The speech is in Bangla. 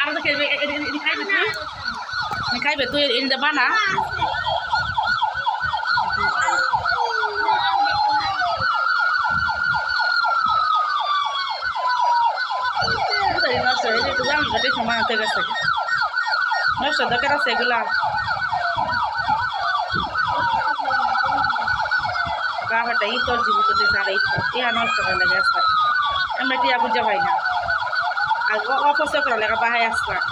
আর খাইবে তুই খাইবে তুই এনে বানা নষ্ট হয়ে যেতে জানো ঘটে সময় হতে গেছে নষ্ট দরকার আছে এগুলা বাবাটা ই তোর জীবিত সারা ইয়া নষ্ট করে লাগে আসতে আমরা টিয়া বুঝা পাই না আর অপচয় করা লাগে বাহাই আসলাম